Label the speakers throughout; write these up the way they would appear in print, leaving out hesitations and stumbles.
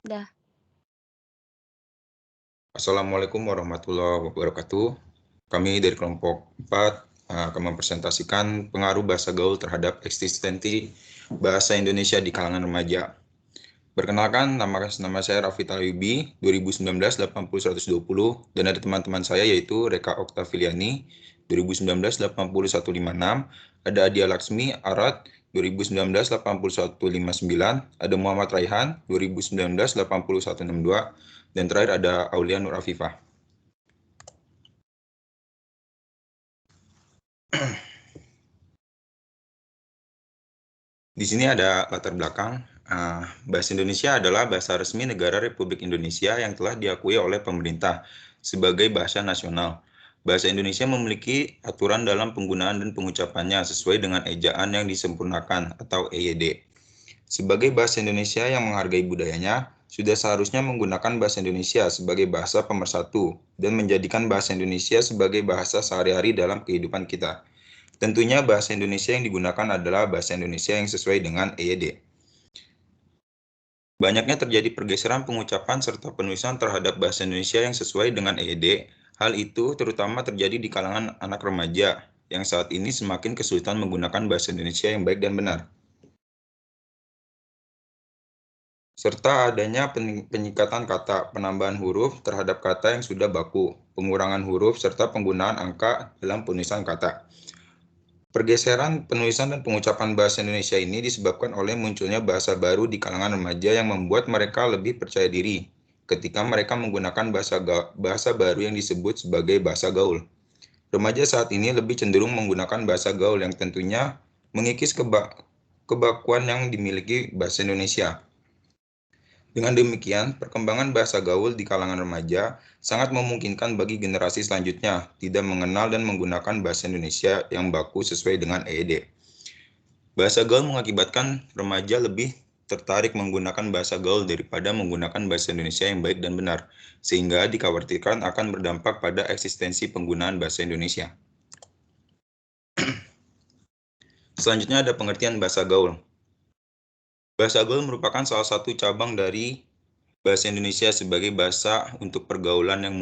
Speaker 1: Dah.
Speaker 2: Assalamualaikum warahmatullahi wabarakatuh. Kami dari kelompok 4 akan mempresentasikan pengaruh bahasa gaul terhadap eksistensi bahasa Indonesia di kalangan remaja. Perkenalkan, nama saya Raffi Talayubi, 2019 80-120, dan ada teman-teman saya yaitu Reka Oktaviliani, 2019 80-156, ada Adia Laksmi Arat, 2019 80-159, ada Muhammad Raihan, 2019 80-162, dan terakhir ada Aulia Nur Afifah. Di sini ada latar belakang. Bahasa Indonesia adalah bahasa resmi negara Republik Indonesia yang telah diakui oleh pemerintah sebagai bahasa nasional. Bahasa Indonesia memiliki aturan dalam penggunaan dan pengucapannya sesuai dengan ejaan yang disempurnakan atau EYD. Sebagai bahasa Indonesia yang menghargai budayanya, sudah seharusnya menggunakan bahasa Indonesia sebagai bahasa pemersatu dan menjadikan bahasa Indonesia sebagai bahasa sehari-hari dalam kehidupan kita. Tentunya bahasa Indonesia yang digunakan adalah bahasa Indonesia yang sesuai dengan EYD. Banyaknya terjadi pergeseran pengucapan serta penulisan terhadap bahasa Indonesia yang sesuai dengan EYD. Hal itu terutama terjadi di kalangan anak remaja yang saat ini semakin kesulitan menggunakan bahasa Indonesia yang baik dan benar. Serta adanya penyingkatan kata, penambahan huruf terhadap kata yang sudah baku, pengurangan huruf, serta penggunaan angka dalam penulisan kata. Pergeseran penulisan dan pengucapan bahasa Indonesia ini disebabkan oleh munculnya bahasa baru di kalangan remaja yang membuat mereka lebih percaya diri ketika mereka menggunakan bahasa baru yang disebut sebagai bahasa gaul. Remaja saat ini lebih cenderung menggunakan bahasa gaul yang tentunya mengikis kebakuan yang dimiliki bahasa Indonesia. Dengan demikian, perkembangan bahasa gaul di kalangan remaja sangat memungkinkan bagi generasi selanjutnya tidak mengenal dan menggunakan bahasa Indonesia yang baku sesuai dengan EYD. Bahasa gaul mengakibatkan remaja lebih tertarik menggunakan bahasa gaul daripada menggunakan bahasa Indonesia yang baik dan benar, sehingga dikhawatirkan akan berdampak pada eksistensi penggunaan bahasa Indonesia. Selanjutnya ada pengertian bahasa gaul. Bahasa gaul merupakan salah satu cabang dari bahasa Indonesia sebagai bahasa untuk pergaulan yang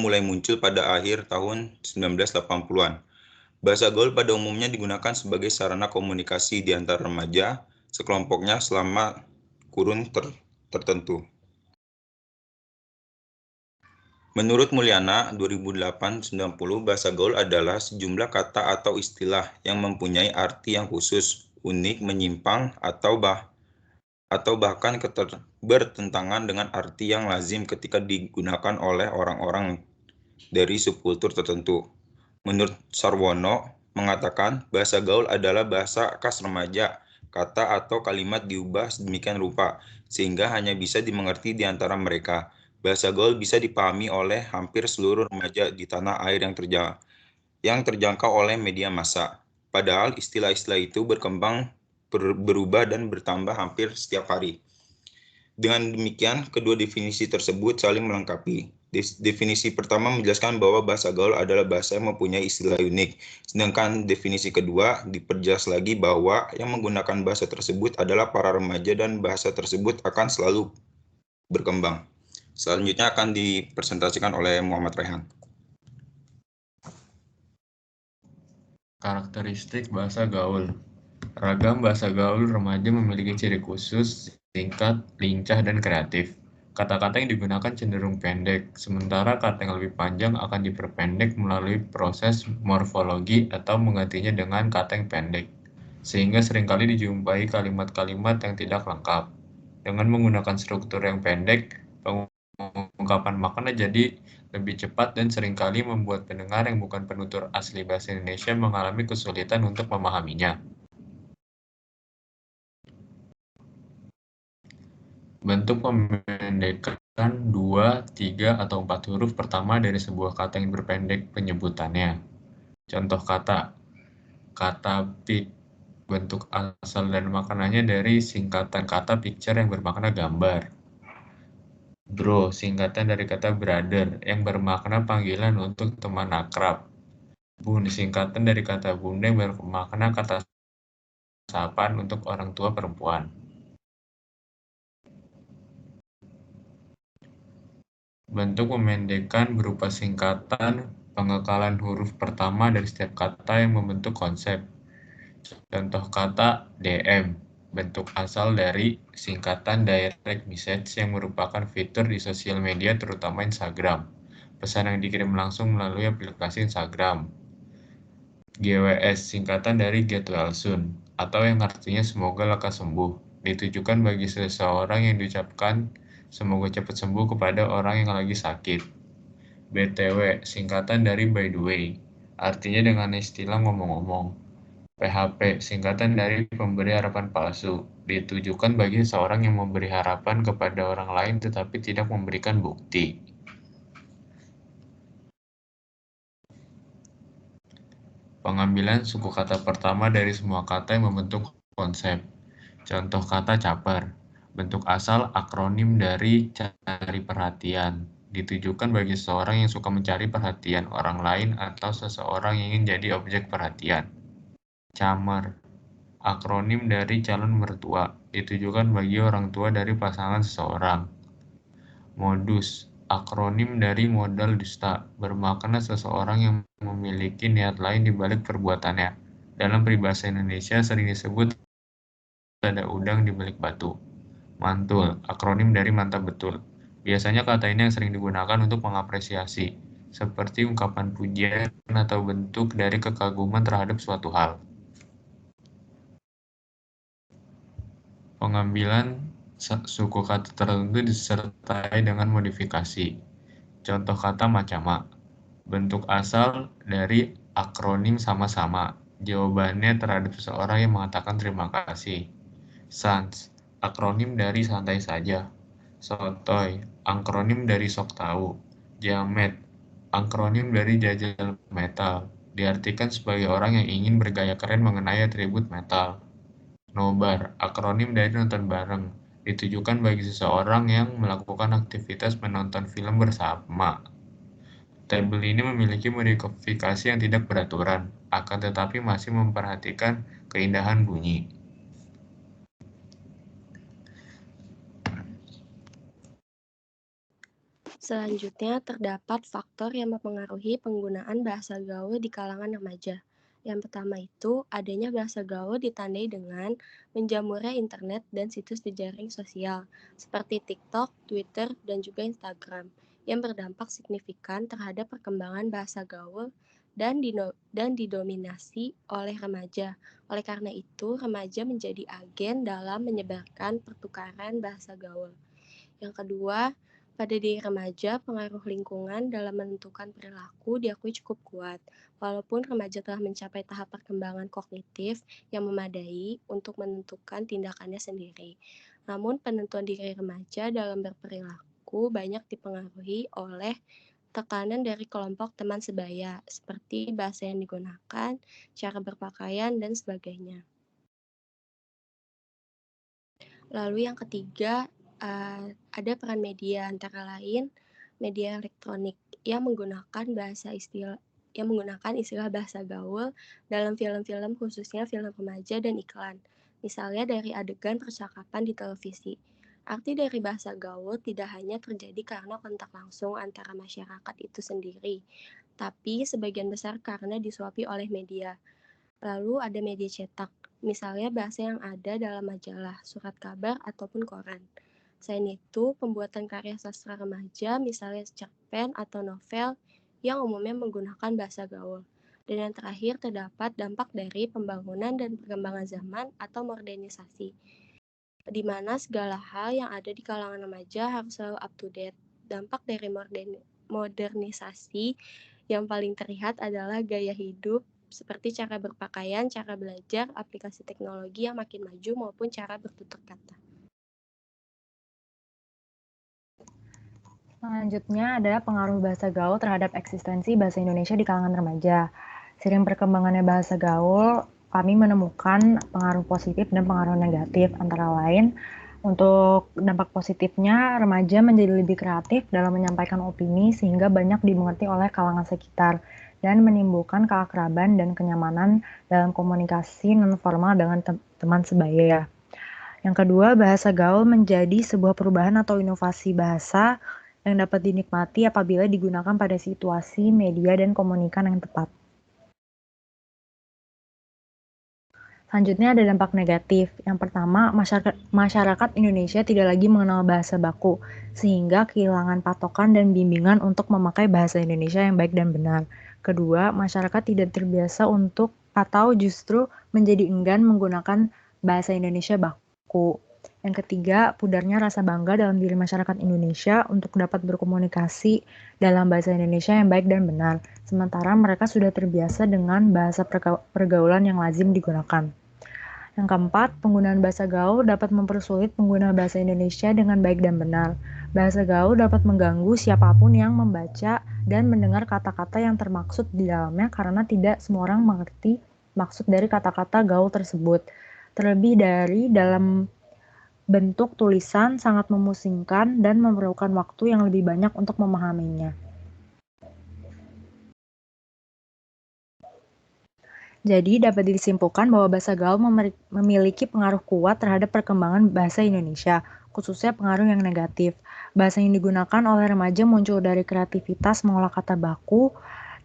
Speaker 2: mulai muncul pada akhir tahun 1980-an. Bahasa gaul pada umumnya digunakan sebagai sarana komunikasi di antara remaja sekelompoknya selama kurun tertentu. Menurut Mulyana, 2008-90, bahasa gaul adalah sejumlah kata atau istilah yang mempunyai arti yang khusus, unik, menyimpang, atau bahkan bertentangan dengan arti yang lazim ketika digunakan oleh orang-orang dari subkultur tertentu. Menurut Sarwono, mengatakan bahasa gaul adalah bahasa khas remaja, kata atau kalimat diubah sedemikian rupa, sehingga hanya bisa dimengerti di antara mereka. Bahasa gaul bisa dipahami oleh hampir seluruh remaja di tanah air yang terjangkau oleh media massa. Padahal istilah-istilah itu berubah dan bertambah hampir setiap hari. Dengan demikian, kedua definisi tersebut saling melengkapi. Definisi pertama menjelaskan bahwa bahasa gaul adalah bahasa yang mempunyai istilah unik, sedangkan definisi kedua diperjelas lagi bahwa yang menggunakan bahasa tersebut adalah para remaja dan bahasa tersebut akan selalu berkembang. Selanjutnya akan dipresentasikan oleh Muhammad Rehan.
Speaker 3: Karakteristik bahasa gaul. Ragam bahasa gaul remaja memiliki ciri khusus, singkat, lincah, dan kreatif. Kata-kata yang digunakan cenderung pendek, sementara kata yang lebih panjang akan diperpendek melalui proses morfologi atau menggantinya dengan kata yang pendek, sehingga seringkali dijumpai kalimat-kalimat yang tidak lengkap. Dengan menggunakan struktur yang pendek, pengungkapan makna jadi lebih cepat dan seringkali membuat pendengar yang bukan penutur asli bahasa Indonesia mengalami kesulitan untuk memahaminya. Bentuk pemendekan 2, 3, atau 4 huruf pertama dari sebuah kata yang berpendek penyebutannya. Contoh kata, kata pic, bentuk asal dan maknanya dari singkatan kata picture yang bermakna gambar. Bro, singkatan dari kata brother yang bermakna panggilan untuk teman akrab. Bun, singkatan dari kata bunda yang bermakna kata sapaan untuk orang tua perempuan. Bentuk pemendekan berupa singkatan pengekalan huruf pertama dari setiap kata yang membentuk konsep. Contoh kata DM, bentuk asal dari singkatan direct message yang merupakan fitur di sosial media terutama Instagram. Pesan yang dikirim langsung melalui aplikasi Instagram. GWS, singkatan dari Get Well Soon, atau yang artinya semoga lekas sembuh, ditujukan bagi seseorang yang diucapkan semoga cepat sembuh kepada orang yang lagi sakit. BTW, singkatan dari by the way, artinya dengan istilah ngomong-ngomong. PHP, singkatan dari pemberi harapan palsu, ditujukan bagi seseorang yang memberi harapan kepada orang lain tetapi tidak memberikan bukti. Pengambilan suku kata pertama dari semua kata yang membentuk konsep. Contoh kata caper, bentuk asal akronim dari cari perhatian, ditujukan bagi seseorang yang suka mencari perhatian orang lain atau seseorang yang ingin jadi objek perhatian. Camer, akronim dari calon mertua, ditujukan bagi orang tua dari pasangan seseorang. Modus, akronim dari modal dusta, bermakna seseorang yang memiliki niat lain di balik perbuatannya. Dalam peribahasa Indonesia sering disebut ada udang di balik batu. Mantul, akronim dari mantap betul. Biasanya kata ini yang sering digunakan untuk mengapresiasi, seperti ungkapan pujian atau bentuk dari kekaguman terhadap suatu hal. Pengambilan suku kata tertentu disertai dengan modifikasi. Contoh kata macama, bentuk asal dari akronim sama-sama. Jawabannya terhadap seseorang yang mengatakan terima kasih. Sans, akronim dari santai saja. Sotoy, akronim dari sok tahu. Jamet, akronim dari jajal metal. Diartikan sebagai orang yang ingin bergaya keren mengenai atribut metal. Nobar, akronim dari nonton bareng. Ditujukan bagi seseorang yang melakukan aktivitas menonton film bersama. Tabel ini memiliki modifikasi yang tidak beraturan, akan tetapi masih memperhatikan keindahan bunyi.
Speaker 1: Selanjutnya, terdapat faktor yang mempengaruhi penggunaan bahasa gaul di kalangan remaja. Yang pertama itu, adanya bahasa gaul ditandai dengan menjamurnya internet dan situs jejaring sosial, seperti TikTok, Twitter, dan juga Instagram, yang berdampak signifikan terhadap perkembangan bahasa gaul dan didominasi oleh remaja. Oleh karena itu, remaja menjadi agen dalam menyebarkan pertukaran bahasa gaul. Yang kedua, pada diri remaja, pengaruh lingkungan dalam menentukan perilaku diakui cukup kuat. Walaupun remaja telah mencapai tahap perkembangan kognitif yang memadai untuk menentukan tindakannya sendiri. Namun, penentuan diri remaja dalam berperilaku banyak dipengaruhi oleh tekanan dari kelompok teman sebaya, seperti bahasa yang digunakan, cara berpakaian, dan sebagainya. Lalu yang ketiga, ada peran media, antara lain media elektronik yang menggunakan istilah bahasa gaul dalam film-film, khususnya film remaja dan iklan. Misalnya dari adegan percakapan di televisi. Arti dari bahasa gaul tidak hanya terjadi karena kontak langsung antara masyarakat itu sendiri, tapi sebagian besar karena disuapi oleh media. Lalu ada media cetak, misalnya bahasa yang ada dalam majalah, surat kabar, ataupun koran. Selain itu, pembuatan karya sastra remaja, misalnya cerpen atau novel, yang umumnya menggunakan bahasa gaul. Dan yang terakhir, terdapat dampak dari pembangunan dan perkembangan zaman atau modernisasi, di mana segala hal yang ada di kalangan remaja harus selalu up to date. Dampak dari modernisasi yang paling terlihat adalah gaya hidup, seperti cara berpakaian, cara belajar, aplikasi teknologi yang makin maju, maupun cara bertutur kata.
Speaker 4: Selanjutnya adalah pengaruh bahasa gaul terhadap eksistensi bahasa Indonesia di kalangan remaja. Seiring perkembangannya bahasa gaul, kami menemukan pengaruh positif dan pengaruh negatif. Antara lain, untuk dampak positifnya, remaja menjadi lebih kreatif dalam menyampaikan opini sehingga banyak dimengerti oleh kalangan sekitar dan menimbulkan keakraban dan kenyamanan dalam komunikasi non-formal dengan teman sebaya. Yang kedua, bahasa gaul menjadi sebuah perubahan atau inovasi bahasa yang dapat dinikmati apabila digunakan pada situasi, media, dan komunikan yang tepat. Selanjutnya ada dampak negatif. Yang pertama, masyarakat Indonesia tidak lagi mengenal bahasa baku, sehingga kehilangan patokan dan bimbingan untuk memakai bahasa Indonesia yang baik dan benar. Kedua, masyarakat tidak terbiasa untuk atau justru menjadi enggan menggunakan bahasa Indonesia baku. Yang ketiga, pudarnya rasa bangga dalam diri masyarakat Indonesia untuk dapat berkomunikasi dalam bahasa Indonesia yang baik dan benar, sementara mereka sudah terbiasa dengan bahasa pergaulan yang lazim digunakan. Yang keempat, penggunaan bahasa gaul dapat mempersulit pengguna bahasa Indonesia dengan baik dan benar. Bahasa gaul dapat mengganggu siapapun yang membaca dan mendengar kata-kata yang termaksud di dalamnya karena tidak semua orang mengerti maksud dari kata-kata gaul tersebut. Terlebih dari dalam bentuk tulisan sangat memusingkan dan memerlukan waktu yang lebih banyak untuk memahaminya. Jadi, dapat disimpulkan bahwa bahasa gaul memiliki pengaruh kuat terhadap perkembangan bahasa Indonesia, khususnya pengaruh yang negatif. Bahasa yang digunakan oleh remaja muncul dari kreativitas mengolah kata baku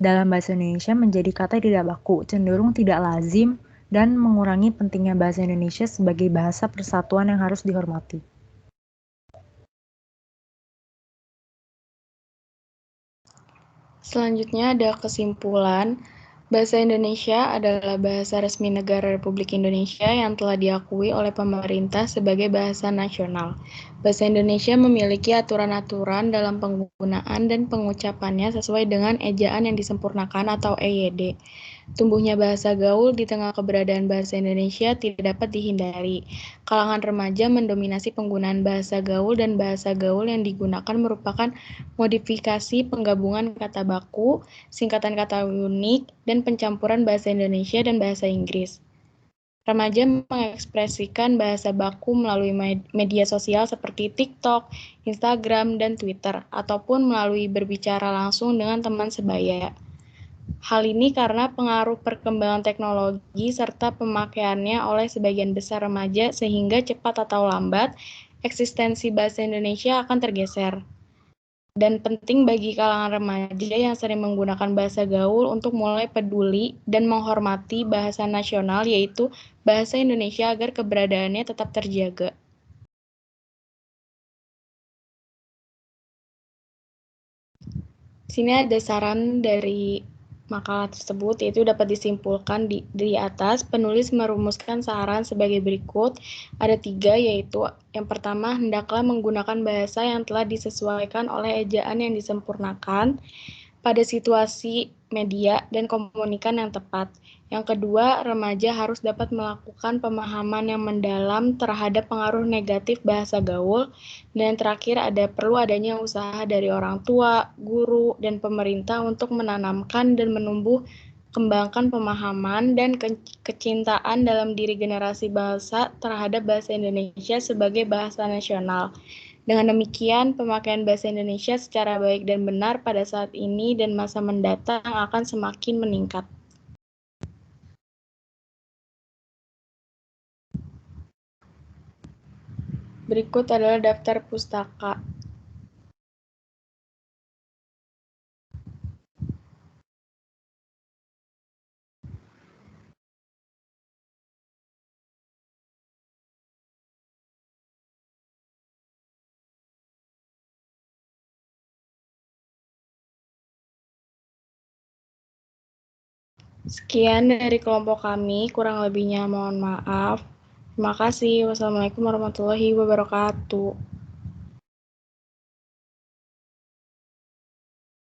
Speaker 4: dalam bahasa Indonesia menjadi kata tidak baku, cenderung tidak lazim, dan mengurangi pentingnya bahasa Indonesia sebagai bahasa persatuan yang harus dihormati.
Speaker 5: Selanjutnya ada kesimpulan. Bahasa Indonesia adalah bahasa resmi negara Republik Indonesia yang telah diakui oleh pemerintah sebagai bahasa nasional. Bahasa Indonesia memiliki aturan-aturan dalam penggunaan dan pengucapannya sesuai dengan ejaan yang disempurnakan atau EYD. Tumbuhnya bahasa gaul di tengah keberadaan bahasa Indonesia tidak dapat dihindari. Kalangan remaja mendominasi penggunaan bahasa gaul dan bahasa gaul yang digunakan merupakan modifikasi penggabungan kata baku, singkatan kata unik, dan pencampuran bahasa Indonesia dan bahasa Inggris. Remaja mengekspresikan bahasa baku melalui media sosial seperti TikTok, Instagram, dan Twitter, ataupun melalui berbicara langsung dengan teman sebaya. Hal ini karena pengaruh perkembangan teknologi serta pemakaiannya oleh sebagian besar remaja sehingga cepat atau lambat eksistensi bahasa Indonesia akan tergeser. Dan penting bagi kalangan remaja yang sering menggunakan bahasa gaul untuk mulai peduli dan menghormati bahasa nasional yaitu bahasa Indonesia agar keberadaannya tetap terjaga. Di sini ada saran dari makalah tersebut, yaitu dapat disimpulkan di atas, penulis merumuskan saran sebagai berikut. Ada 3, yaitu yang pertama, hendaklah menggunakan bahasa yang telah disesuaikan oleh ejaan yang disempurnakan pada situasi, media, dan komunikan yang tepat. Yang kedua, remaja harus dapat melakukan pemahaman yang mendalam terhadap pengaruh negatif bahasa gaul. Dan yang terakhir, perlu adanya usaha dari orang tua, guru, dan pemerintah untuk menanamkan dan menumbuh kembangkan pemahaman dan kecintaan dalam diri generasi bangsa terhadap bahasa Indonesia sebagai bahasa nasional. Dengan demikian, pemakaian bahasa Indonesia secara baik dan benar pada saat ini dan masa mendatang akan semakin meningkat. Berikut adalah daftar pustaka. Sekian dari kelompok kami, kurang lebihnya mohon maaf. Terima kasih. Wassalamualaikum warahmatullahi wabarakatuh.